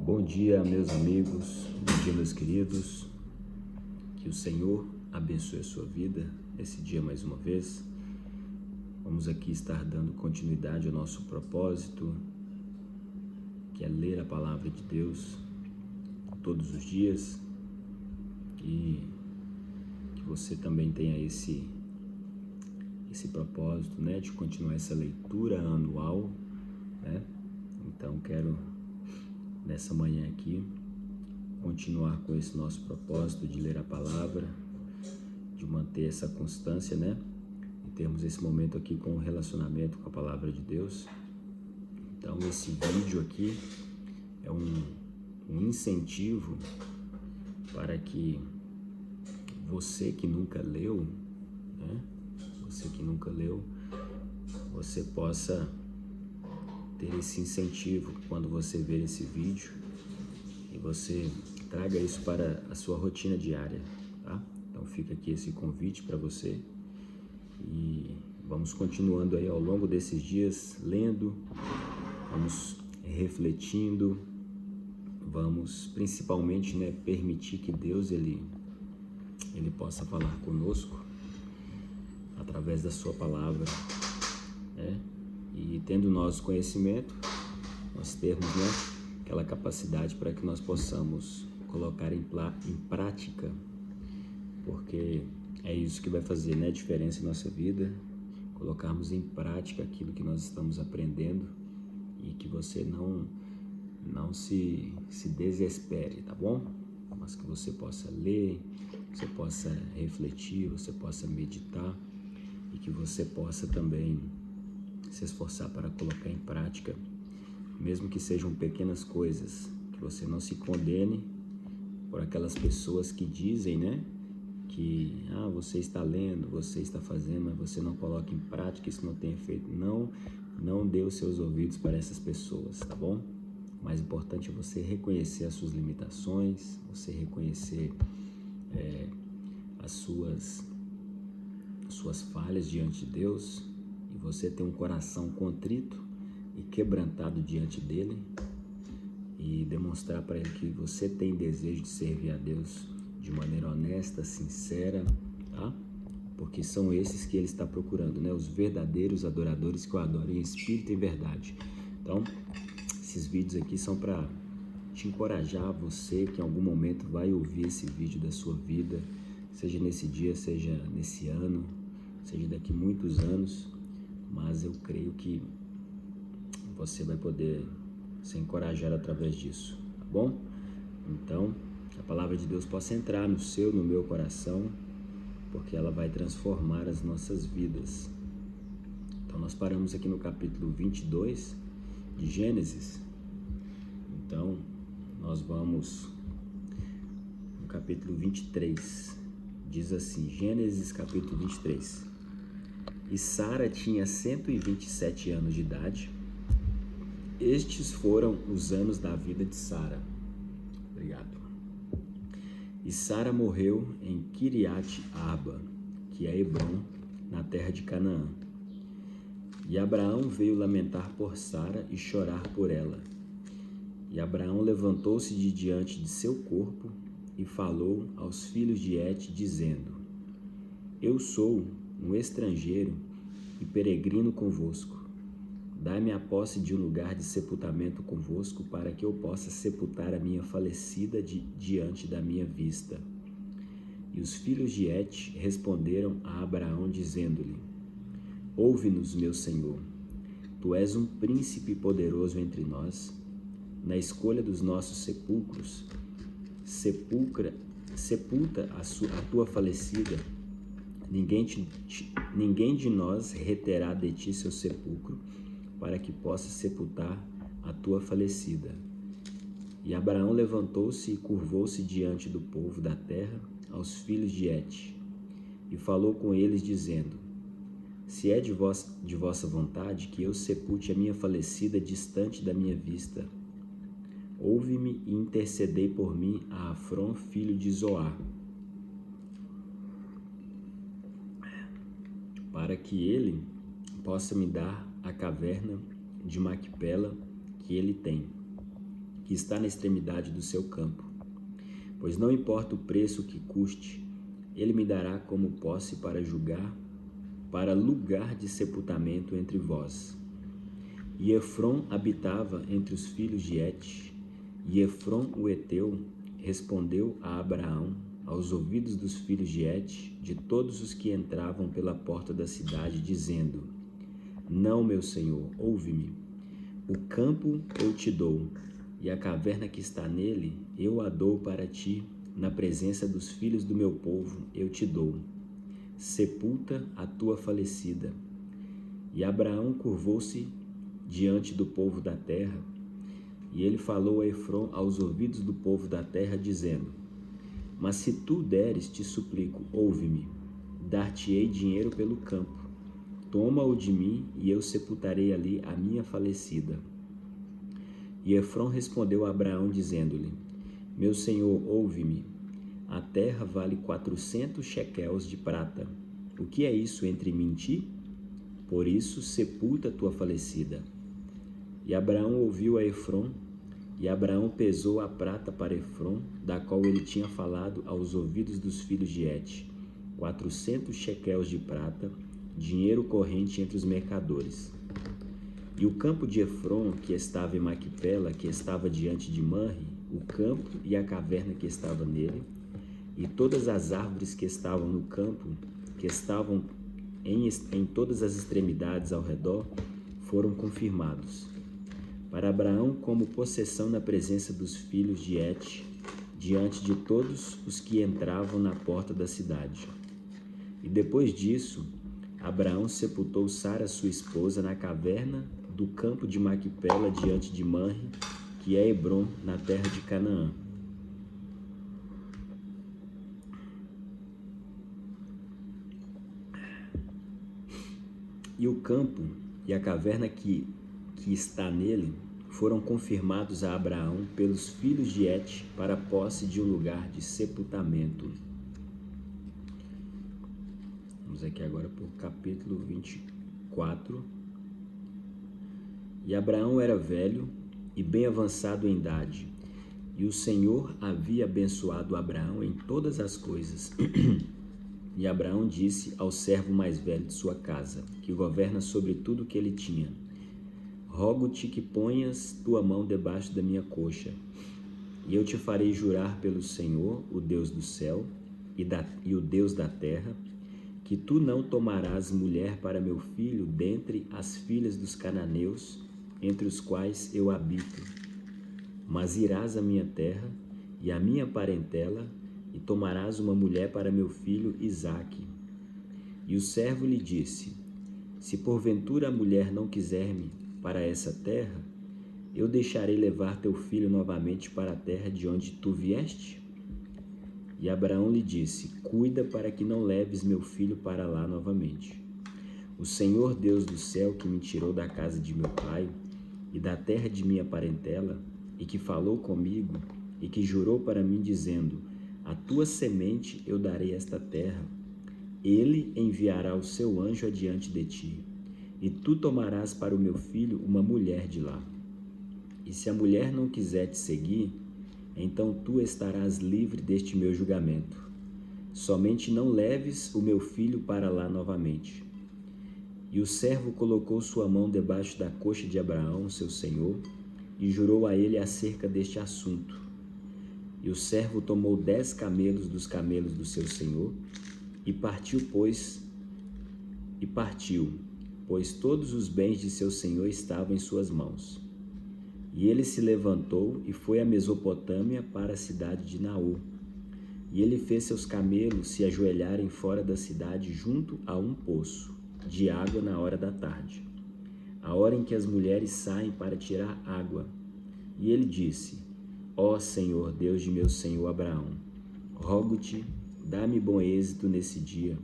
Bom dia, meus amigos, bom dia, meus queridos. Que o Senhor abençoe a sua vida nesse dia mais uma vez. Vamos aqui estar dando continuidade ao nosso propósito, que é ler a palavra de Deus todos os dias, e que você também tenha esse propósito, né, de continuar essa leitura anual, né? Então quero nessa manhã aqui continuar com esse nosso propósito de ler a palavra, de manter essa constância, né? E termos esse momento aqui com o relacionamento com a palavra de Deus. Então esse vídeo aqui é um incentivo para que você que nunca leu, né? Você que nunca leu, você possa ter esse incentivo quando você ver esse vídeo e você traga isso para a sua rotina diária, tá? Então fica aqui esse convite para você e vamos continuando aí ao longo desses dias, lendo, vamos refletindo, vamos principalmente, né, permitir que Deus ele possa falar conosco através da sua palavra, né? E tendo nós conhecimento, nós termos, né, aquela capacidade para que nós possamos colocar em prática, porque é isso que vai fazer, né, diferença em nossa vida, colocarmos em prática aquilo que nós estamos aprendendo e que você não se desespere, tá bom? Mas que você possa ler, você possa refletir, você possa meditar e que você possa também se esforçar para colocar em prática, mesmo que sejam pequenas coisas, que você não se condene por aquelas pessoas que dizem, né, que você está lendo, você está fazendo, mas você não coloca em prática, isso não tem efeito. Não dê os seus ouvidos para essas pessoas, tá bom? O mais importante é você reconhecer as suas limitações, você reconhecer as suas falhas diante de Deus, e você ter um coração contrito e quebrantado diante dele e demonstrar para ele que você tem desejo de servir a Deus de maneira honesta, sincera, tá? Porque são esses que ele está procurando, né? Os verdadeiros adoradores que o adoram em espírito e verdade. Então, esses vídeos aqui são para te encorajar, você que em algum momento vai ouvir esse vídeo da sua vida, seja nesse dia, seja nesse ano, seja daqui a muitos anos, mas eu creio que você vai poder se encorajar através disso, tá bom? Então, a palavra de Deus possa entrar no seu, no meu coração, porque ela vai transformar as nossas vidas. Então, nós paramos aqui no capítulo 22 de Gênesis. Então, nós vamos no capítulo 23. Diz assim, Gênesis capítulo 23. E Sara tinha 127 anos de idade. Estes foram os anos da vida de Sara. Obrigado. E Sara morreu em Kiriat Arba, que é Hebrom, na terra de Canaã. E Abraão veio lamentar por Sara e chorar por ela. E Abraão levantou-se de diante de seu corpo e falou aos filhos de Et, dizendo: Eu sou um estrangeiro e peregrino convosco. Dai-me a posse de um lugar de sepultamento convosco, para que eu possa sepultar a minha falecida diante da minha vista. E os filhos de Et responderam a Abraão, dizendo-lhe: Ouve-nos, meu senhor, tu és um príncipe poderoso entre nós. Na escolha dos nossos sepulcros, sepulta a tua falecida. Ninguém de nós reterá de ti seu sepulcro, para que possa sepultar a tua falecida. E Abraão levantou-se e curvou-se diante do povo da terra, aos filhos de Et, e falou com eles, dizendo: Se é de vossa vontade que eu sepulte a minha falecida distante da minha vista, ouve-me e intercedei por mim a Afrom, filho de Zoar, para que ele possa me dar a caverna de Macpela que ele tem. que está na extremidade do seu campo. Pois não importa o preço que custe, ele me dará como posse para lugar de sepultamento entre vós. E Efron habitava entre os filhos de Et, e Efron o Heteu respondeu a Abraão aos ouvidos dos filhos de Et, de todos os que entravam pela porta da cidade, dizendo: Não, meu senhor, ouve-me. O campo eu te dou, e a caverna que está nele eu a dou para ti, na presença dos filhos do meu povo eu te dou. Sepulta a tua falecida. E Abraão curvou-se diante do povo da terra, e ele falou a Efron aos ouvidos do povo da terra, dizendo: Mas se tu deres, te suplico, ouve-me, dar-te-ei dinheiro pelo campo. Toma-o de mim, e eu sepultarei ali a minha falecida. E Efron respondeu a Abraão, dizendo-lhe: Meu senhor, ouve-me. A terra vale 400 shequels de prata. O que é isso entre mim e ti? Por isso, sepulta tua falecida. E Abraão ouviu a Efron, e Abraão pesou a prata para Efron, da qual ele tinha falado aos ouvidos dos filhos de Et, 400 shequels de prata, dinheiro corrente entre os mercadores. E o campo de Efron, que estava em Maquipela, que estava diante de Manre, o campo e a caverna que estava nele, e todas as árvores que estavam no campo, que estavam em todas as extremidades ao redor, foram confirmados para Abraão como possessão na presença dos filhos de Et, diante de todos os que entravam na porta da cidade. E depois disso, Abraão sepultou Sara, sua esposa, na caverna do campo de Maquipela, diante de Manre, que é Hebrom, na terra de Canaã. E o campo e a caverna que está nele foram confirmados a Abraão pelos filhos de Et para a posse de um lugar de sepultamento. Vamos aqui agora para o capítulo 24. E Abraão era velho e bem avançado em idade, e o Senhor havia abençoado Abraão em todas as coisas. E Abraão disse ao servo mais velho de sua casa, que governa sobre tudo o que ele tinha: Rogo-te que ponhas tua mão debaixo da minha coxa, e eu te farei jurar pelo Senhor, o Deus do céu e o Deus da terra, que tu não tomarás mulher para meu filho dentre as filhas dos cananeus, entre os quais eu habito, mas irás à minha terra e à minha parentela, e tomarás uma mulher para meu filho Isaque. E o servo lhe disse: Se porventura a mulher não quiser-me para essa terra, eu deixarei levar teu filho novamente para a terra de onde tu vieste? E Abraão lhe disse: Cuida para que não leves meu filho para lá novamente. O Senhor Deus do céu, que me tirou da casa de meu pai e da terra de minha parentela, e que falou comigo, e que jurou para mim, dizendo: A tua semente eu darei esta terra, ele enviará o seu anjo adiante de ti, e tu tomarás para o meu filho uma mulher de lá. E se a mulher não quiser te seguir, então tu estarás livre deste meu julgamento. Somente não leves o meu filho para lá novamente. E o servo colocou sua mão debaixo da coxa de Abraão, seu senhor, e jurou a ele acerca deste assunto. E o servo tomou 10 camelos dos camelos do seu senhor, e partiu, pois todos os bens de seu senhor estavam em suas mãos. E ele se levantou e foi a Mesopotâmia, para a cidade de Naor. E ele fez seus camelos se ajoelharem fora da cidade, junto a um poço de água na hora da tarde, a hora em que as mulheres saem para tirar água. E ele disse: Ó Senhor, Deus de meu senhor Abraão, rogo-te, dá-me bom êxito nesse dia,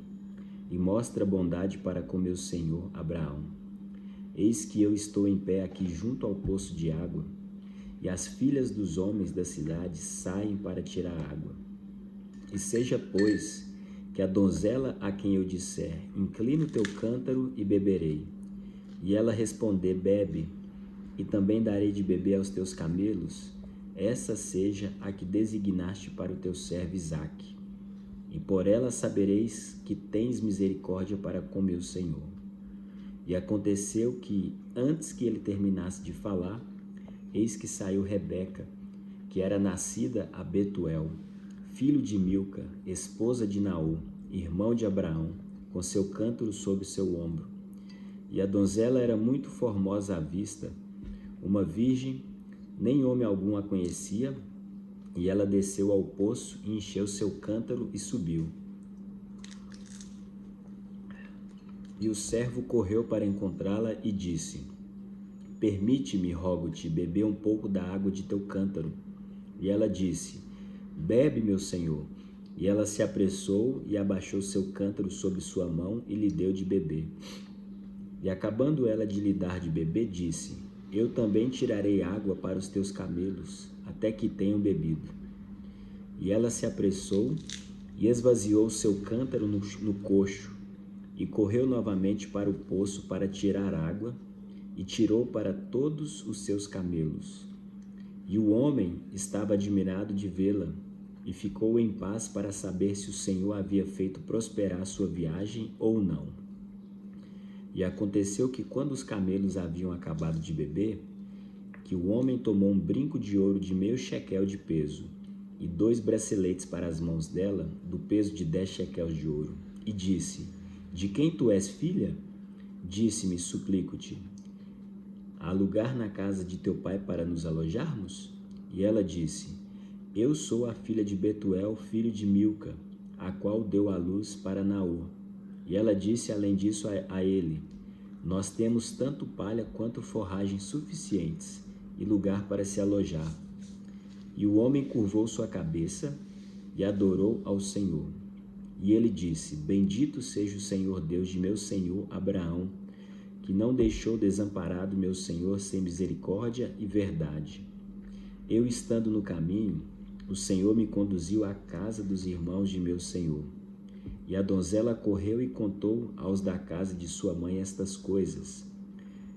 e mostra bondade para com meu senhor Abraão. Eis que eu estou em pé aqui junto ao poço de água, e as filhas dos homens da cidade saem para tirar água. E seja, pois, que a donzela a quem eu disser: Inclina o teu cântaro e beberei, e ela responder: Bebe, e também darei de beber aos teus camelos, essa seja a que designaste para o teu servo Isaque, e por ela sabereis que tens misericórdia para com meu senhor. E aconteceu que, antes que ele terminasse de falar, eis que saiu Rebeca, que era nascida a Betuel, filho de Milca, esposa de Naor, irmão de Abraão, com seu cântaro sob seu ombro. E a donzela era muito formosa à vista, uma virgem, nem homem algum a conhecia, e ela desceu ao poço e encheu seu cântaro e subiu. E o servo correu para encontrá-la e disse: permite-me, rogo-te, beber um pouco da água de teu cântaro. E ela disse: bebe, meu senhor. E ela se apressou e abaixou seu cântaro sobre sua mão e lhe deu de beber. E acabando ela de lhe dar de beber, disse: eu também tirarei água para os teus camelos, até que tenham bebido. E ela se apressou e esvaziou seu cântaro no coxo, e correu novamente para o poço para tirar água, e tirou para todos os seus camelos. E o homem estava admirado de vê-la, e ficou em paz para saber se o Senhor havia feito prosperar sua viagem ou não. E aconteceu que, quando os camelos haviam acabado de beber, que o homem tomou um brinco de ouro de 1/2 shekel de peso, e 2 braceletes para as mãos dela, do peso de 10 shekels de ouro, e disse: de quem tu és filha? Disse-me, suplico-te, há lugar na casa de teu pai para nos alojarmos? E ela disse: eu sou a filha de Betuel, filho de Milca, a qual deu à luz para Naor. E ela disse além disso a ele: nós temos tanto palha quanto forragem suficientes, e lugar para se alojar. E o homem curvou sua cabeça e adorou ao Senhor. E ele disse: bendito seja o Senhor Deus de meu senhor Abraão, que não deixou desamparado meu senhor sem misericórdia e verdade. Eu estando no caminho, o Senhor me conduziu à casa dos irmãos de meu senhor. E a donzela correu e contou aos da casa de sua mãe estas coisas.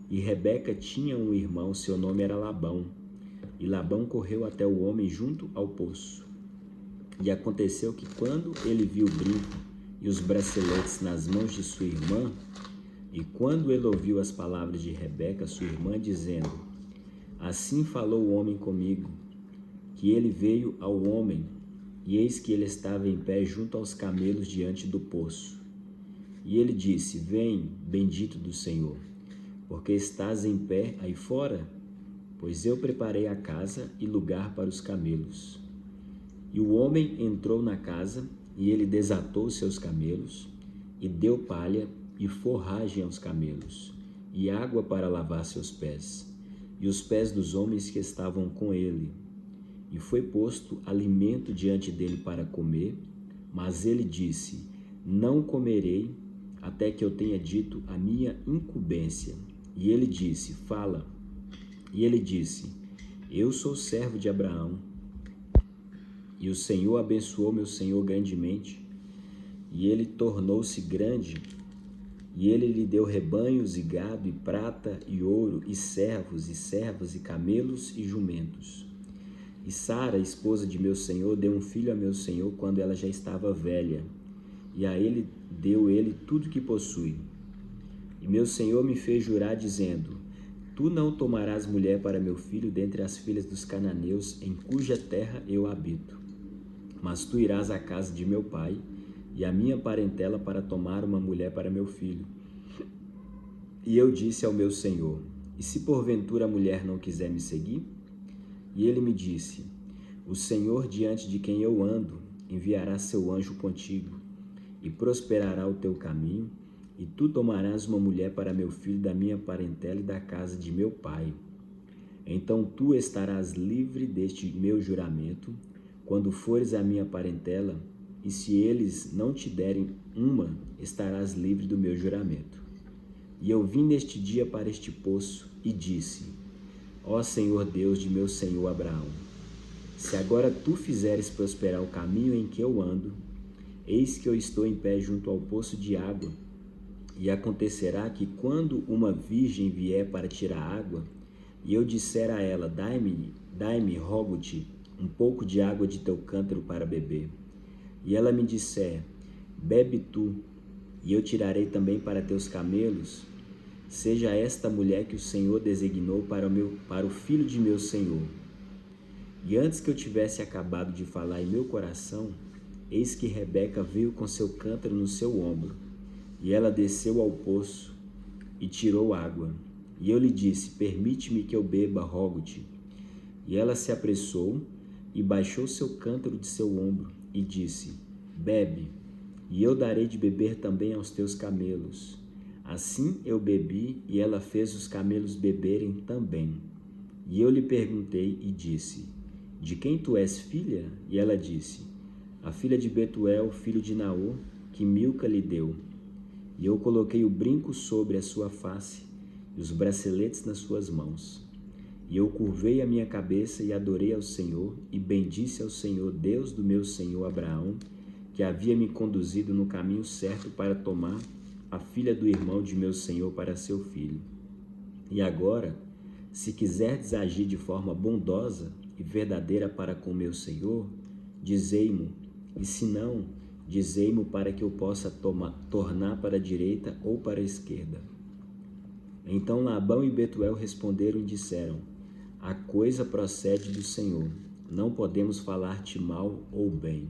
E Rebeca tinha um irmão, seu nome era Labão. E Labão correu até o homem junto ao poço. E aconteceu que, quando ele viu o brinco e os braceletes nas mãos de sua irmã, e quando ele ouviu as palavras de Rebeca, sua irmã, dizendo: assim falou o homem comigo, que ele veio ao homem, e eis que ele estava em pé junto aos camelos diante do poço. E ele disse: vem, bendito do Senhor, porque estás em pé aí fora? Pois eu preparei a casa e lugar para os camelos. E o homem entrou na casa, e ele desatou seus camelos, e deu palha e forragem aos camelos, e água para lavar seus pés, e os pés dos homens que estavam com ele. E foi posto alimento diante dele para comer, mas ele disse: não comerei até que eu tenha dito a minha incumbência. E ele disse: fala. E ele disse: eu sou servo de Abraão, e o Senhor abençoou meu senhor grandemente, e ele tornou-se grande, e ele lhe deu rebanhos e gado, e prata e ouro, e servos e servas, e camelos e jumentos. E Sara, esposa de meu senhor, deu um filho a meu senhor quando ela já estava velha, e a ele deu ele tudo que possui. E meu senhor me fez jurar, dizendo: tu não tomarás mulher para meu filho dentre as filhas dos cananeus, em cuja terra eu habito, mas tu irás à casa de meu pai e à minha parentela para tomar uma mulher para meu filho. E eu disse ao meu senhor: e se porventura a mulher não quiser me seguir? E ele me disse: o Senhor, diante de quem eu ando, enviará seu anjo contigo, e prosperará o teu caminho, e tu tomarás uma mulher para meu filho da minha parentela e da casa de meu pai. Então tu estarás livre deste meu juramento, quando fores à minha parentela, e se eles não te derem uma, estarás livre do meu juramento. E eu vim neste dia para este poço, e disse: ó Senhor Deus de meu senhor Abraão, se agora tu fizeres prosperar o caminho em que eu ando, eis que eu estou em pé junto ao poço de água, e acontecerá que, quando uma virgem vier para tirar água, E eu dissera a ela: dai-me, rogo-te, um pouco de água de teu cântaro para beber. E ela me disser: bebe tu, e eu tirarei também para teus camelos. Seja esta mulher que o Senhor designou para o filho de meu senhor. E antes que eu tivesse acabado de falar em meu coração, eis que Rebeca veio com seu cântaro no seu ombro, e ela desceu ao poço e tirou água. E eu lhe disse: permite-me que eu beba, rogo-te. E ela se apressou e baixou seu cântaro de seu ombro e disse: bebe, e eu darei de beber também aos teus camelos. Assim eu bebi, e ela fez os camelos beberem também. E eu lhe perguntei e disse: de quem tu és filha? E ela disse: a filha de Betuel, filho de Naor, que Milca lhe deu. E eu coloquei o brinco sobre a sua face e os braceletes nas suas mãos. E eu curvei a minha cabeça e adorei ao Senhor, e bendisse ao Senhor, Deus do meu senhor Abraão, que havia me conduzido no caminho certo para tomar a filha do irmão de meu senhor para seu filho. E agora, se quiserdes agir de forma bondosa e verdadeira para com meu senhor, dizei-mo, e se não, dizei-mo para que eu possa tornar para a direita ou para a esquerda. Então Labão e Betuel responderam e disseram: a coisa procede do Senhor, não podemos falar-te mal ou bem.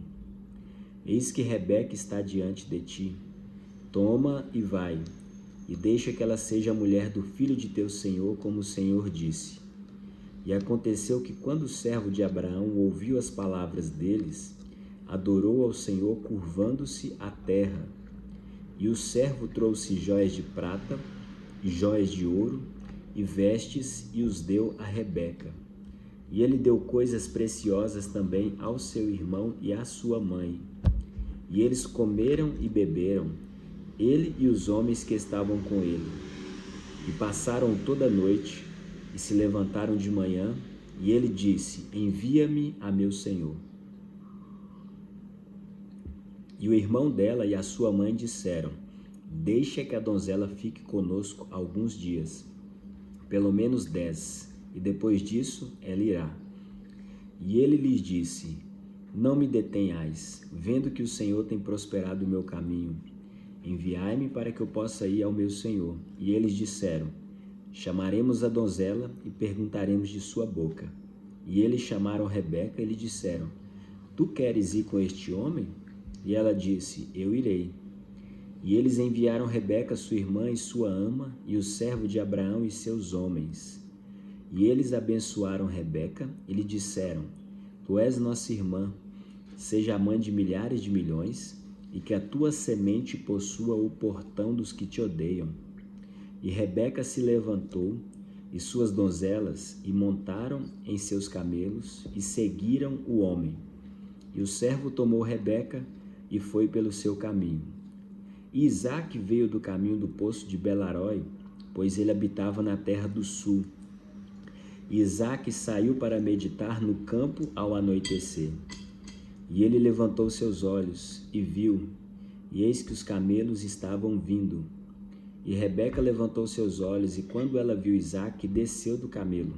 Eis que Rebeca está diante de ti, toma e vai, e deixa que ela seja a mulher do filho de teu senhor, como o Senhor disse. E aconteceu que quando o servo de Abraão ouviu as palavras deles, adorou ao Senhor curvando-se à terra. E o servo trouxe joias de prata e joias de ouro e vestes e os deu a Rebeca. E ele deu coisas preciosas também ao seu irmão e à sua mãe. E eles comeram e beberam, ele e os homens que estavam com ele. E passaram toda a noite e se levantaram de manhã, e ele disse: envia-me a meu senhor. E o irmão dela e a sua mãe disseram: deixa que a donzela fique conosco alguns dias, pelo menos 10, e depois disso ela irá. E ele lhes disse: não me detenhais, vendo que o Senhor tem prosperado o meu caminho. Enviai-me para que eu possa ir ao meu senhor. E eles disseram: chamaremos a donzela e perguntaremos de sua boca. E eles chamaram Rebeca e lhe disseram: tu queres ir com este homem? E ela disse: eu irei. E eles enviaram Rebeca, sua irmã e sua ama, e o servo de Abraão e seus homens. E eles abençoaram Rebeca e lhe disseram: tu és nossa irmã, seja a mãe de milhares de milhões, e que a tua semente possua o portão dos que te odeiam. E Rebeca se levantou, e suas donzelas, e montaram em seus camelos, e seguiram o homem. E o servo tomou Rebeca, e foi pelo seu caminho. E Isaque veio do caminho do poço de Belaroi, pois ele habitava na terra do sul. E Isaque saiu para meditar no campo ao anoitecer. E ele levantou seus olhos e viu, e eis que os camelos estavam vindo. E Rebeca levantou seus olhos, e quando ela viu Isaque, desceu do camelo,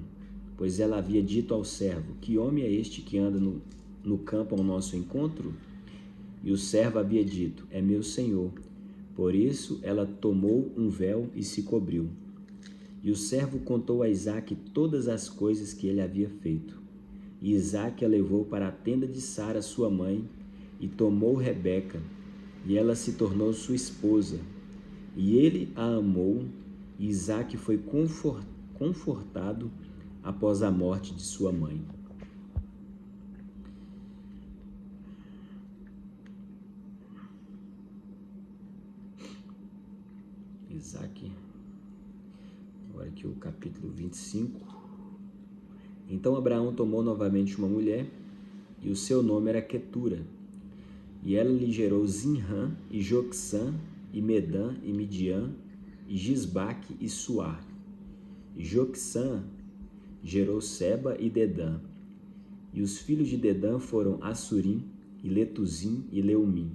pois ela havia dito ao servo: que homem é este que anda no campo ao nosso encontro? E o servo havia dito: é meu senhor. Por isso ela tomou um véu e se cobriu. E o servo contou a Isaque todas as coisas que ele havia feito. E Isaque a levou para a tenda de Sara, sua mãe, e tomou Rebeca, e ela se tornou sua esposa. E ele a amou, e Isaque foi confortado após a morte de sua mãe. Isaque, agora aqui o capítulo 25. Então Abraão tomou novamente uma mulher, e o seu nome era Quetura. E ela lhe gerou Zinrã, e Jocsã, e Medã, e Midian, e Gisbaque, e Suar. E Jocsã gerou Seba e Dedã. E os filhos de Dedã foram Assurim, e Letuzim, e Leumim.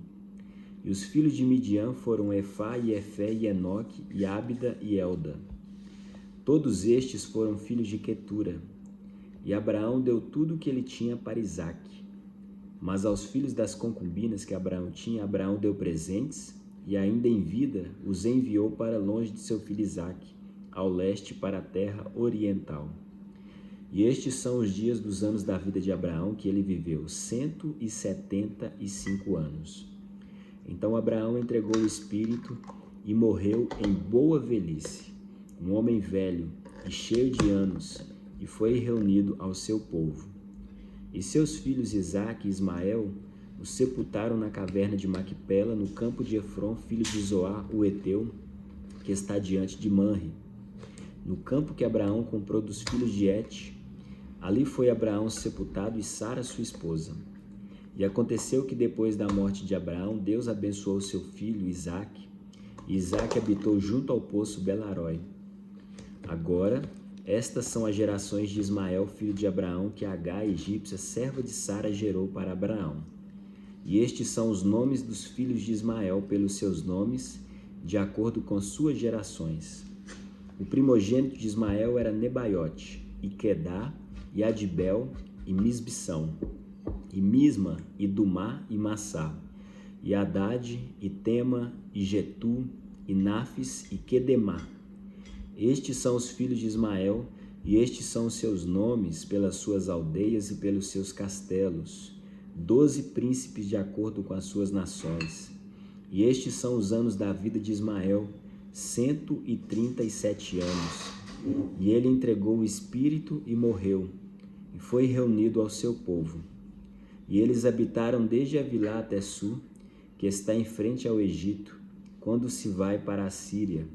E os filhos de Midian foram Efá, e Efé, e Enoque, e Ábida, e Elda. Todos estes foram filhos de Quetura, e Abraão deu tudo o que ele tinha para Isaque. Mas aos filhos das concubinas que Abraão tinha, Abraão deu presentes, e ainda em vida os enviou para longe de seu filho Isaque, ao leste para a terra oriental. E estes são os dias dos anos da vida de Abraão, que ele viveu 175 anos. Então Abraão entregou o espírito e morreu em boa velhice, um homem velho e cheio de anos, e foi reunido ao seu povo. E seus filhos Isaque e Ismael o sepultaram na caverna de Maquipela, no campo de Efron, filho de Zoar, o Eteu, que está diante de Manre, no campo que Abraão comprou dos filhos de Et. Ali foi Abraão sepultado e Sara, sua esposa. E aconteceu que depois da morte de Abraão, Deus abençoou seu filho Isaque, e Isaque habitou junto ao poço Belaroi. Agora, estas são as gerações de Ismael, filho de Abraão, que Agar, egípcia, serva de Sara, gerou para Abraão. E estes são os nomes dos filhos de Ismael, pelos seus nomes, de acordo com suas gerações. O primogênito de Ismael era Nebaiote, e Quedá, e Adibel, e Misbição, e Misma, e Dumá, e Massá, e Haddad, e Tema, e Getu, e Náfis, e Quedemá. Estes são os filhos de Ismael, e estes são os seus nomes pelas suas aldeias e pelos seus castelos, 12 príncipes de acordo com as suas nações. E estes são os anos da vida de Ismael, 137 anos. E ele entregou o espírito e morreu, e foi reunido ao seu povo. E eles habitaram desde Avilá até Sur, que está em frente ao Egito, quando se vai para a Síria.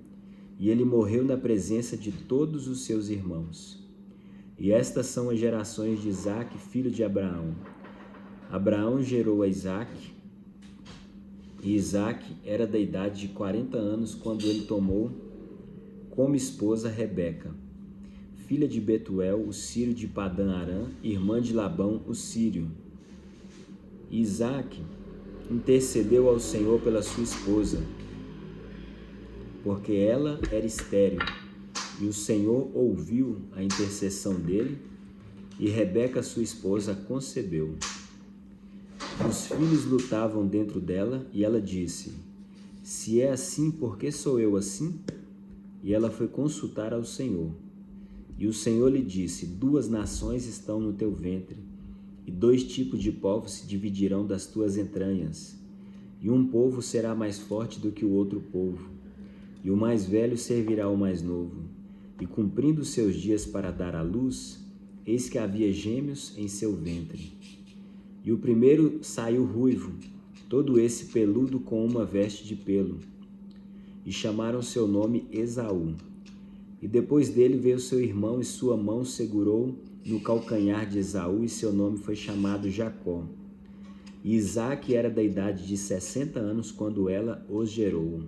E ele morreu na presença de todos os seus irmãos. E estas são as gerações de Isaque, filho de Abraão. Abraão gerou a Isaque, e Isaque era da idade de 40 anos quando ele tomou como esposa Rebeca, filha de Betuel, o sírio de Padã-Arã, irmã de Labão, o sírio. E Isaque intercedeu ao Senhor pela sua esposa, porque ela era estéril, e o Senhor ouviu a intercessão dele, e Rebeca, sua esposa, concebeu. Os filhos lutavam dentro dela, e ela disse: se é assim, por que sou eu assim? E ela foi consultar ao Senhor. E o Senhor lhe disse: 2 nações estão no teu ventre, e 2 tipos de povos se dividirão das tuas entranhas. E um povo será mais forte do que o outro povo, e o mais velho servirá ao mais novo. E cumprindo seus dias para dar à luz, eis que havia gêmeos em seu ventre. E o primeiro saiu ruivo, todo esse peludo com uma veste de pelo. E chamaram seu nome Esaú. E depois dele veio seu irmão, e sua mão segurou no calcanhar de Esaú, e seu nome foi chamado Jacó. E Isaque era da idade de 60 anos quando ela os gerou.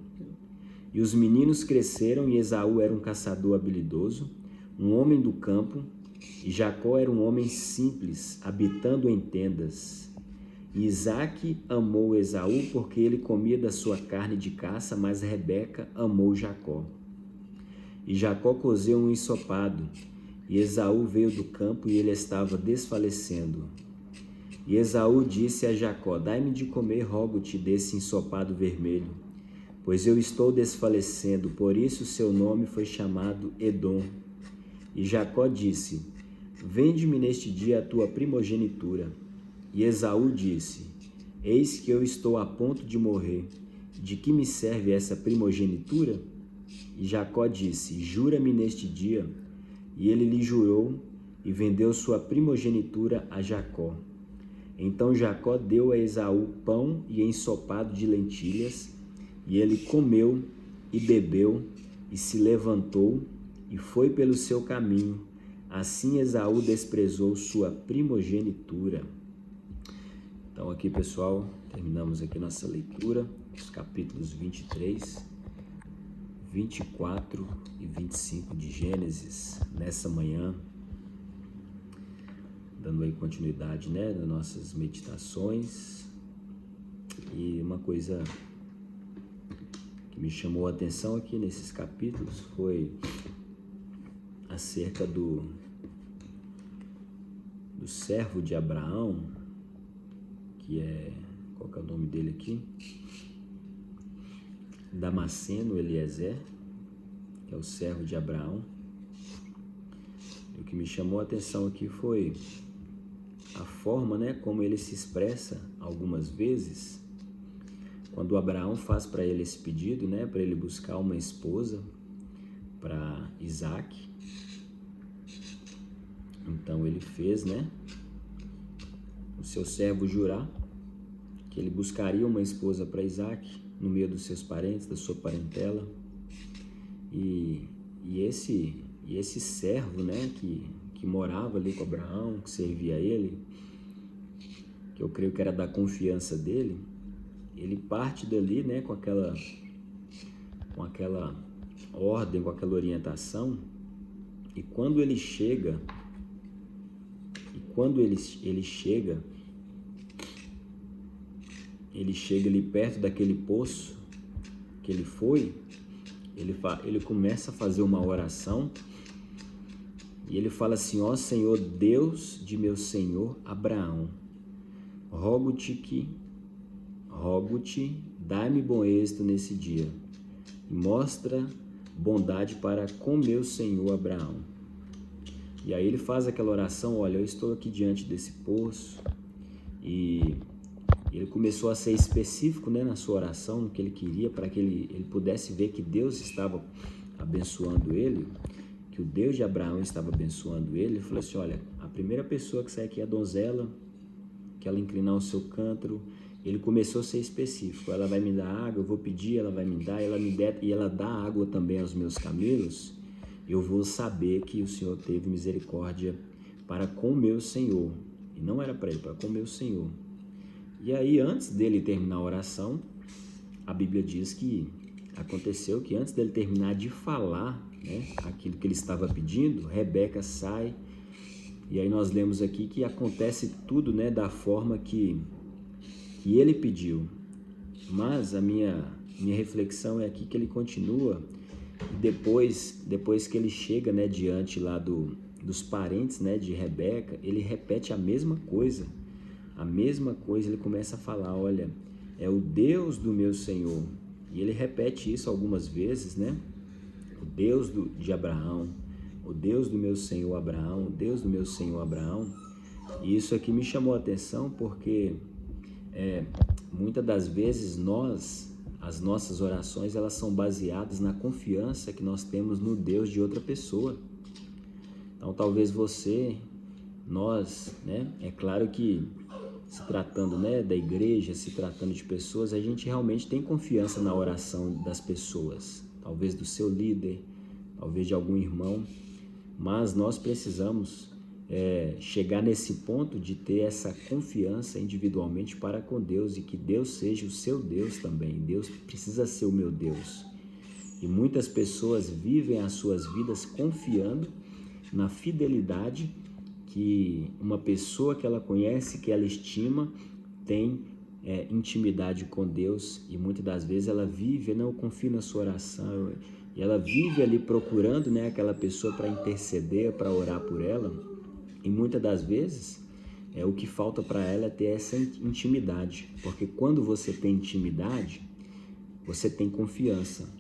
E os meninos cresceram, e Esaú era um caçador habilidoso, um homem do campo, e Jacó era um homem simples, habitando em tendas. E Isaque amou Esaú porque ele comia da sua carne de caça, mas Rebeca amou Jacó. E Jacó cozeu um ensopado, e Esaú veio do campo, e ele estava desfalecendo. E Esaú disse a Jacó: dai-me de comer, rogo-te, desse ensopado vermelho, pois eu estou desfalecendo. Por isso seu nome foi chamado Edom. E Jacó disse: vende-me neste dia a tua primogenitura. E Esaú disse: eis que eu estou a ponto de morrer, de que me serve essa primogenitura? E Jacó disse: jura-me neste dia. E ele lhe jurou, e vendeu sua primogenitura a Jacó. Então Jacó deu a Esaú pão e ensopado de lentilhas, e ele comeu e bebeu, e se levantou, e foi pelo seu caminho. Assim Esaú desprezou sua primogenitura. Então aqui, pessoal, terminamos aqui nossa leitura, os capítulos 23, 24 e 25 de Gênesis, nessa manhã, dando aí continuidade, né, nas nossas meditações. E uma coisa que me chamou a atenção aqui nesses capítulos foi acerca do servo de Abraão, que é, qual que é o nome dele aqui? Damasceno Eliezer, que é o servo de Abraão. E o que me chamou a atenção aqui foi a forma, né, como ele se expressa algumas vezes, quando Abraão faz para ele esse pedido, né, para ele buscar uma esposa para Isaac. Então ele fez, né, o seu servo jurar que ele buscaria uma esposa para Isaac no meio dos seus parentes, da sua parentela. E esse servo, né, que morava ali com Abraão, que servia a ele, que eu creio que era da confiança dele, ele parte dali, né, com aquela ordem, com aquela orientação. E quando ele chega ali perto daquele poço que ele foi, ele começa a fazer uma oração e ele fala assim: ó Senhor, Deus de meu senhor Abraão, rogo-te, dai-me bom êxito nesse dia e mostra bondade para com meu senhor Abraão. E aí ele faz aquela oração: olha, eu estou aqui diante desse poço. E ele começou a ser específico, né, na sua oração, no que ele queria, para que ele pudesse ver que Deus estava abençoando ele, que o Deus de Abraão estava abençoando ele. Ele falou assim: olha, a primeira pessoa que sai aqui é a donzela, que ela inclinar o seu cântaro. Ele começou a ser específico: ela vai me dar água, eu vou pedir, ela vai me dar, e ela dá água também aos meus camelos, eu vou saber que o Senhor teve misericórdia para com o meu Senhor. E não era para ele, para com o meu Senhor. E aí, antes dele terminar a oração, a Bíblia diz que aconteceu que antes dele terminar de falar, né, aquilo que ele estava pedindo, Rebeca sai. E aí nós lemos aqui que acontece tudo, né, da forma que ele pediu. Mas a minha reflexão é aqui que ele continua. E depois que ele chega, né, diante lá dos parentes, né, de Rebeca, ele repete a mesma coisa, ele começa a falar: olha, é o Deus do meu Senhor. E ele repete isso algumas vezes, né, o Deus de Abraão, o Deus do meu Senhor Abraão, o Deus do meu Senhor Abraão. E isso aqui me chamou a atenção porque muitas das vezes as nossas orações, elas são baseadas na confiança que nós temos no Deus de outra pessoa. Então talvez nós, né, é claro que se tratando, né, da igreja, se tratando de pessoas, a gente realmente tem confiança na oração das pessoas, talvez do seu líder, talvez de algum irmão, mas nós precisamos chegar nesse ponto de ter essa confiança individualmente para com Deus, e que Deus seja o seu Deus também. Deus precisa ser o meu Deus. E muitas pessoas vivem as suas vidas confiando na fidelidade que uma pessoa que ela conhece, que ela estima, tem intimidade com Deus, e muitas das vezes ela vive, não confia na sua oração, e ela vive ali procurando, né, aquela pessoa para interceder, para orar por ela. E muitas das vezes o que falta para ela é ter essa intimidade, porque quando você tem intimidade, você tem confiança.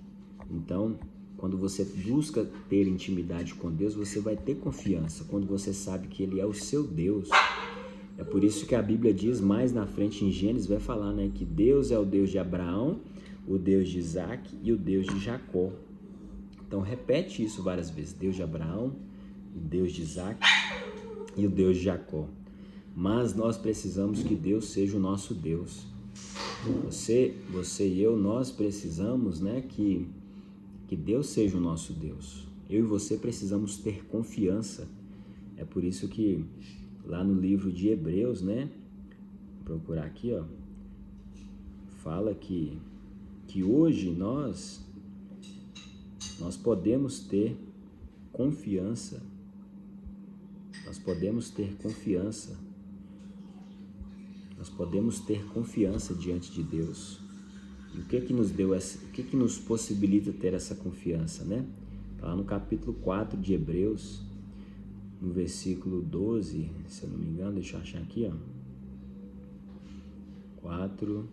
Então, quando você busca ter intimidade com Deus, você vai ter confiança, quando você sabe que Ele é o seu Deus. É por isso que a Bíblia diz mais na frente em Gênesis, vai falar, né, que Deus é o Deus de Abraão, o Deus de Isaac e o Deus de Jacó. Então repete isso várias vezes: Deus de Abraão, o Deus de Isaac e o Deus de Jacó. Mas nós precisamos que Deus seja o nosso Deus. Você e eu, nós precisamos, né, que Deus seja o nosso Deus. Eu e você precisamos ter confiança. É por isso que lá no livro de Hebreus, né, vou procurar aqui, ó, fala que hoje nós podemos ter confiança. Nós podemos ter confiança. Nós podemos ter confiança diante de Deus. E o que nos possibilita ter essa confiança, né? Está lá no capítulo 4 de Hebreus, no versículo 12, se eu não me engano, deixa eu achar aqui, ó. 4,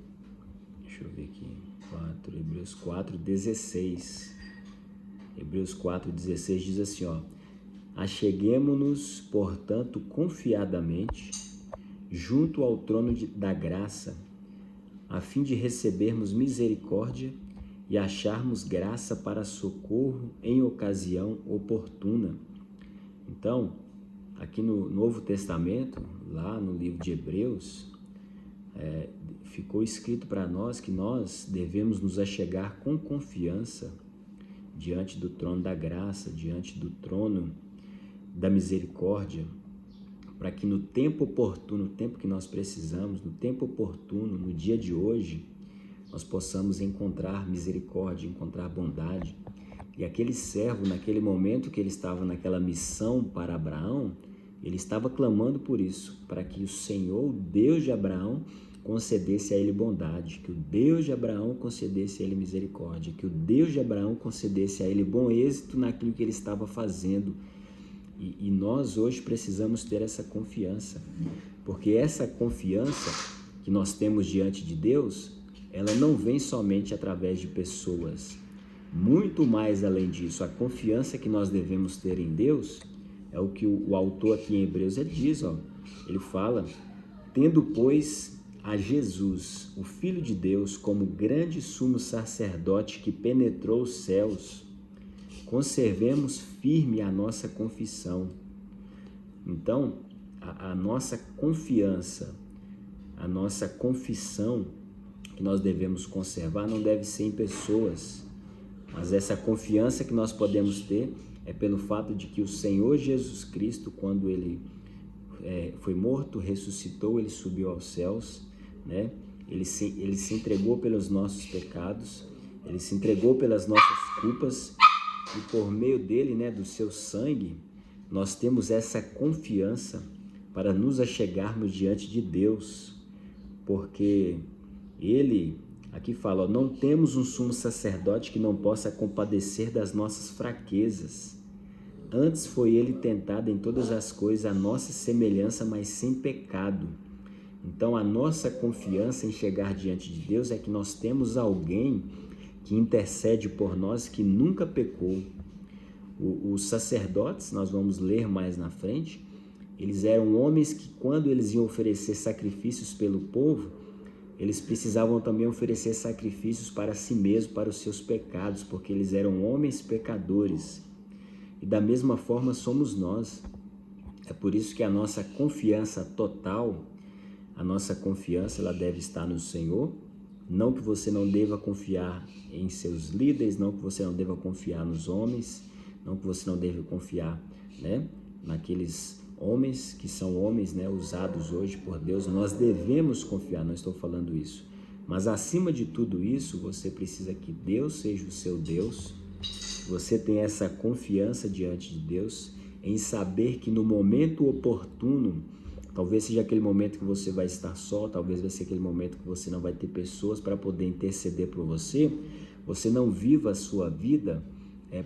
deixa eu ver aqui, Hebreus 4, 16. Hebreus 4, 16 diz assim, ó: acheguemo-nos, portanto, confiadamente, junto ao trono da graça, a fim de recebermos misericórdia e acharmos graça para socorro em ocasião oportuna. Então, aqui no Novo Testamento, lá no livro de Hebreus, ficou escrito para nós que nós devemos nos achegar com confiança diante do trono da graça, diante do trono da misericórdia, para que no tempo oportuno, no tempo que nós precisamos, no tempo oportuno, no dia de hoje, nós possamos encontrar misericórdia, encontrar bondade. E aquele servo, naquele momento que ele estava naquela missão para Abraão, ele estava clamando por isso, para que o Senhor, o Deus de Abraão, concedesse a ele bondade, que o Deus de Abraão concedesse a ele misericórdia, que o Deus de Abraão concedesse a ele bom êxito naquilo que ele estava fazendo. E nós hoje precisamos ter essa confiança, porque essa confiança que nós temos diante de Deus, ela não vem somente através de pessoas. Muito mais além disso, a confiança que nós devemos ter em Deus é o que o autor aqui em Hebreus diz, ó. Ele fala: tendo, pois, a Jesus, o Filho de Deus, como grande sumo sacerdote que penetrou os céus, conservemos firme a nossa confissão. Então, a nossa confiança, a nossa confissão que nós devemos conservar não deve ser em pessoas, mas essa confiança que nós podemos ter é pelo fato de que o Senhor Jesus Cristo, quando ele foi morto, ressuscitou, ele subiu aos céus, né? Ele se entregou pelos nossos pecados, ele se entregou pelas nossas culpas, e por meio dele, né, do seu sangue, nós temos essa confiança para nos achegarmos diante de Deus, porque ele, aqui fala, ó, não temos um sumo sacerdote que não possa compadecer das nossas fraquezas. Antes foi ele tentado em todas as coisas, a nossa semelhança, mas sem pecado. Então, a nossa confiança em chegar diante de Deus é que nós temos alguém que intercede por nós, que nunca pecou. Os sacerdotes, nós vamos ler mais na frente, eles eram homens que, quando eles iam oferecer sacrifícios pelo povo, eles precisavam também oferecer sacrifícios para si mesmos, para os seus pecados, porque eles eram homens pecadores. E da mesma forma somos nós. É por isso que a nossa confiança total, a nossa confiança, ela deve estar no Senhor. Não que você não deva confiar em seus líderes, não que você não deva confiar nos homens, não que você não deva confiar, né, naqueles homens que são homens, né, usados hoje por Deus. Nós devemos confiar, não estou falando isso. Mas acima de tudo isso, você precisa que Deus seja o seu Deus. Você tem essa confiança diante de Deus em saber que no momento oportuno, talvez seja aquele momento que você vai estar só, talvez vai ser aquele momento que você não vai ter pessoas para poder interceder por você. Você não viva a sua vida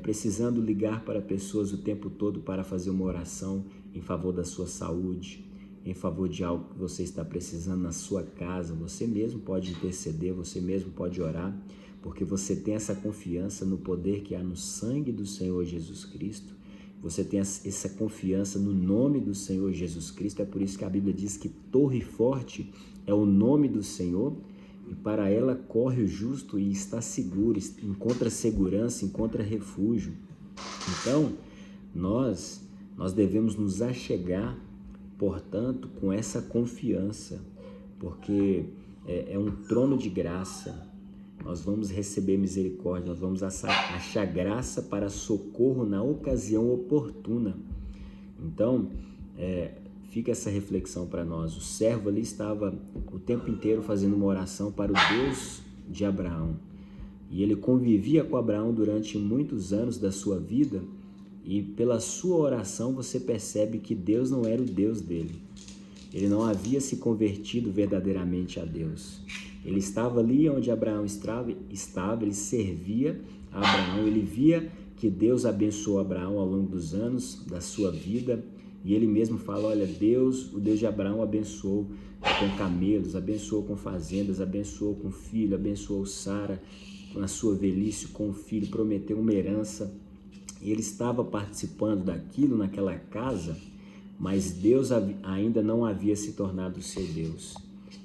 precisando ligar para pessoas o tempo todo para fazer uma oração em favor da sua saúde, em favor de algo que você está precisando na sua casa. Você mesmo pode interceder, você mesmo pode orar, porque você tem essa confiança no poder que há no sangue do Senhor Jesus Cristo. Você tem essa confiança no nome do Senhor Jesus Cristo. É por isso que a Bíblia diz que torre forte é o nome do Senhor, e para ela corre o justo e está seguro, encontra segurança, encontra refúgio. Então, nós devemos nos achegar, portanto, com essa confiança, porque é um trono de graça. Nós vamos receber misericórdia, nós vamos achar graça para socorro na ocasião oportuna. Então, fica essa reflexão para nós. O servo ali estava o tempo inteiro fazendo uma oração para o Deus de Abraão. E ele convivia com Abraão durante muitos anos da sua vida, e pela sua oração você percebe que Deus não era o Deus dele. Ele não havia se convertido verdadeiramente a Deus. Ele estava ali onde Abraão estava, ele servia a Abraão, ele via que Deus abençoou Abraão ao longo dos anos da sua vida, e ele mesmo fala, olha, Deus, o Deus de Abraão abençoou com camelos, abençoou com fazendas, abençoou com filho, abençoou Sara na sua velhice com o filho, prometeu uma herança. E ele estava participando daquilo naquela casa, mas Deus ainda não havia se tornado o seu Deus.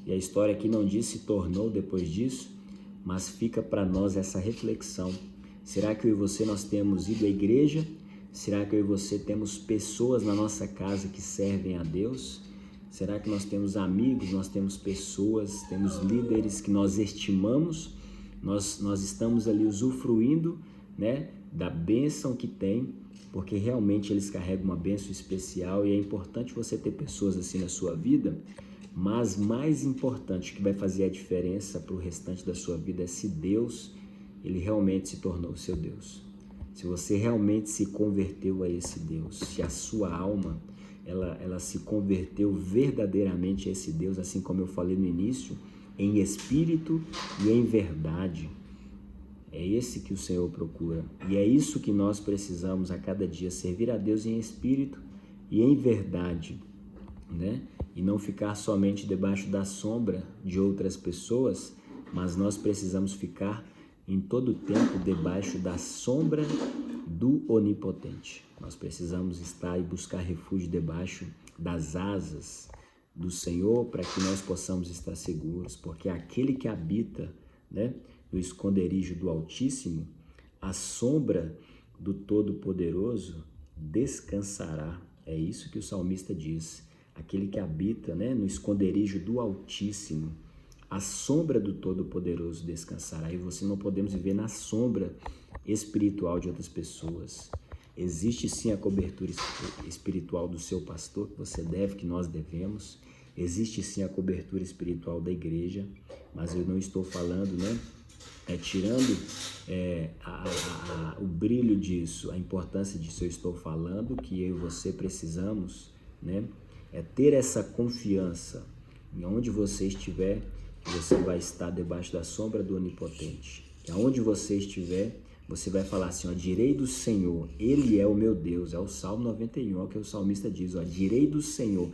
E a história aqui não diz se tornou depois disso, mas fica para nós essa reflexão. Será que eu e você nós temos ido à igreja? Será que eu e você temos pessoas na nossa casa que servem a Deus? Será que nós temos amigos, nós temos pessoas, temos líderes que nós estimamos? Nós estamos ali usufruindo, né, da bênção que tem, porque realmente eles carregam uma bênção especial e é importante você ter pessoas assim na sua vida, mas mais importante, que vai fazer a diferença para o restante da sua vida é se Deus, ele realmente se tornou o seu Deus. Se você realmente se converteu a esse Deus, se a sua alma, ela se converteu verdadeiramente a esse Deus, assim como eu falei no início, em espírito e em verdade. É esse que o Senhor procura. E é isso que nós precisamos a cada dia, servir a Deus em espírito e em verdade, né? E não ficar somente debaixo da sombra de outras pessoas, mas nós precisamos ficar em todo o tempo debaixo da sombra do Onipotente. Nós precisamos estar e buscar refúgio debaixo das asas do Senhor para que nós possamos estar seguros, porque aquele que habita, né, no esconderijo do Altíssimo, a sombra do Todo-Poderoso descansará. É isso que o salmista diz. Aquele que habita, né, no esconderijo do Altíssimo, a sombra do Todo-Poderoso descansará. E você não podemos viver na sombra espiritual de outras pessoas. Existe sim a cobertura espiritual do seu pastor, que você deve, que nós devemos. Existe sim a cobertura espiritual da igreja, mas eu não estou falando, né, tirando o brilho disso, a importância disso. Eu estou falando que eu e você precisamos, né, ter essa confiança em onde você estiver, que você vai estar debaixo da sombra do Onipotente. E aonde você estiver, você vai falar assim, ó, direi do Senhor, Ele é o meu Deus. É o Salmo 91, é o que o salmista diz, ó, direi do Senhor,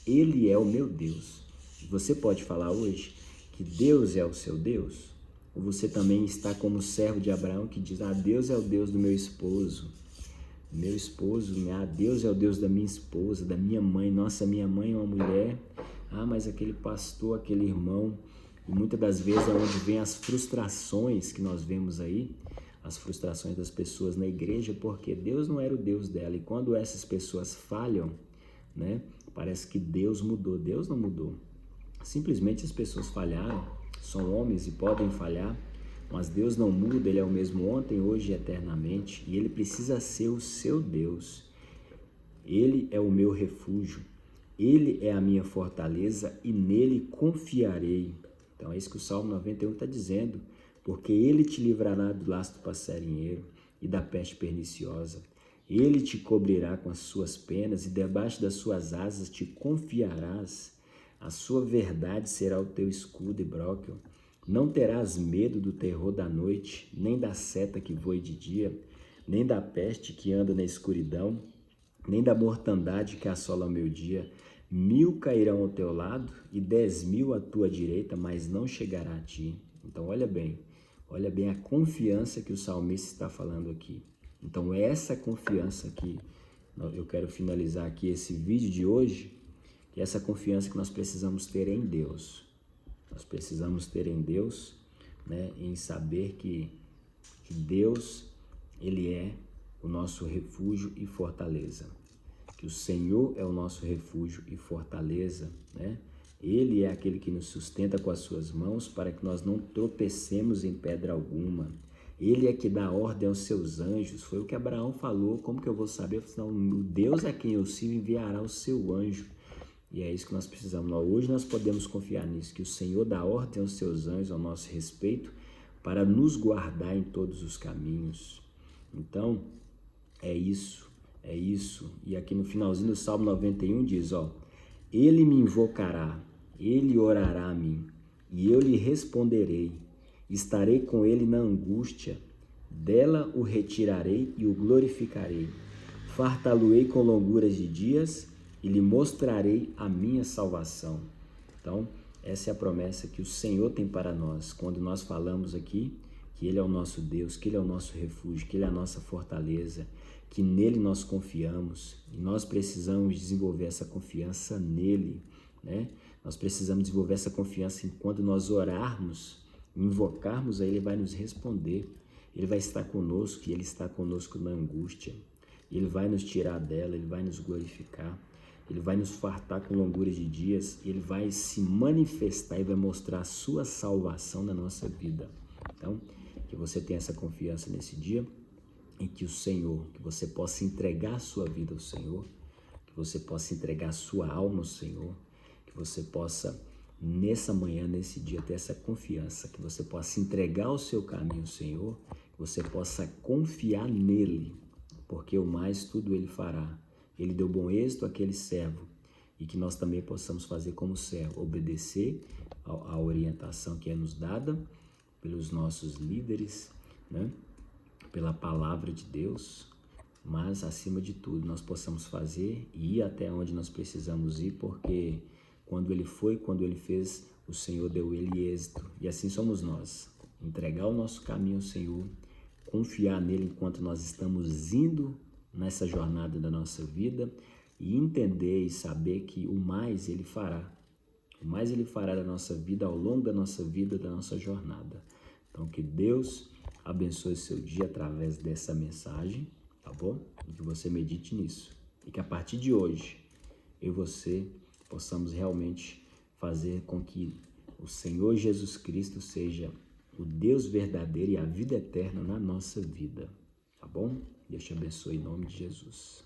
Ele é o meu Deus. Você pode falar hoje que Deus é o seu Deus? Ou você também está como o servo de Abraão que diz, Deus é o Deus do meu esposo. Meu esposo, Deus é o Deus da minha esposa, da minha mãe. Nossa, minha mãe é uma mulher. Mas aquele pastor, aquele irmão. E muitas das vezes é onde vem as frustrações que nós vemos aí, as frustrações das pessoas na igreja, porque Deus não era o Deus dela. E quando essas pessoas falham, né, parece que Deus mudou. Deus não mudou. Simplesmente as pessoas falharam. São homens e podem falhar, mas Deus não muda. Ele é o mesmo ontem, hoje e eternamente. E Ele precisa ser o seu Deus. Ele é o meu refúgio. Ele é a minha fortaleza e nele confiarei. Então é isso que o Salmo 91 está dizendo. Porque Ele te livrará do laço do passarinheiro e da peste perniciosa. Ele te cobrirá com as suas penas e debaixo das suas asas te confiarás. A sua verdade será o teu escudo e bróquio. Não terás medo do terror da noite, nem da seta que voe de dia, nem da peste que anda na escuridão, nem da mortandade que assola ao meio-dia. 1000 cairão ao teu lado e 10.000 à tua direita, mas não chegará a ti. Então olha bem a confiança que o salmista está falando aqui. Então é essa confiança que eu quero finalizar aqui esse vídeo de hoje, que é essa confiança que nós precisamos ter em Deus. Nós precisamos ter em Deus, né, em saber que Deus, Ele é o nosso refúgio e fortaleza. Que o Senhor é o nosso refúgio e fortaleza, né? Ele é aquele que nos sustenta com as suas mãos para que nós não tropecemos em pedra alguma. Ele é que dá ordem aos seus anjos. Foi o que Abraão falou. Como que eu vou saber? Eu falei, não, o Deus a quem eu sirvo enviará o seu anjo. E é isso que nós precisamos. Hoje nós podemos confiar nisso, que o Senhor dá ordem aos seus anjos ao nosso respeito para nos guardar em todos os caminhos. Então, é isso. E aqui no finalzinho do Salmo 91 diz, Ele me invocará, Ele orará a mim, e eu lhe responderei. Estarei com ele na angústia, Dela o retirarei e o glorificarei. Fartá-lo-ei com longuras de dias e lhe mostrarei a minha salvação. Então, essa é a promessa que o Senhor tem para nós. Quando nós falamos aqui que Ele é o nosso Deus, que Ele é o nosso refúgio, que Ele é a nossa fortaleza, que nele nós confiamos, e nós precisamos desenvolver essa confiança nele, né? Nós precisamos desenvolver essa confiança enquanto nós orarmos, invocarmos a Ele, vai nos responder. Ele vai estar conosco e Ele está conosco na angústia. Ele vai nos tirar dela, Ele vai nos glorificar, Ele vai nos fartar com longuras de dias, Ele vai se manifestar e vai mostrar a sua salvação na nossa vida. Então, que você tenha essa confiança nesse dia e que o Senhor, que você possa entregar a sua vida ao Senhor, que você possa entregar a sua alma ao Senhor, que você possa, nessa manhã, nesse dia, ter essa confiança, que você possa entregar o seu caminho ao Senhor, que você possa confiar nele, porque o mais tudo Ele fará. Ele deu bom êxito àquele servo, e que nós também possamos fazer como servo, obedecer à orientação que é nos dada pelos nossos líderes, né? Pela palavra de Deus, mas acima de tudo nós possamos fazer e ir até onde nós precisamos ir, porque quando Ele foi, quando Ele fez, o Senhor deu Ele êxito, e assim somos nós. Entregar o nosso caminho ao Senhor, confiar nele enquanto nós estamos indo nessa jornada da nossa vida e entender e saber que o mais Ele fará. O mais Ele fará da nossa vida, ao longo da nossa vida, da nossa jornada. Então, que Deus abençoe seu dia através dessa mensagem, tá bom? E que você medite nisso. E que a partir de hoje, eu e você possamos realmente fazer com que o Senhor Jesus Cristo seja o Deus verdadeiro e a vida eterna na nossa vida, tá bom? Deus te abençoe em nome de Jesus.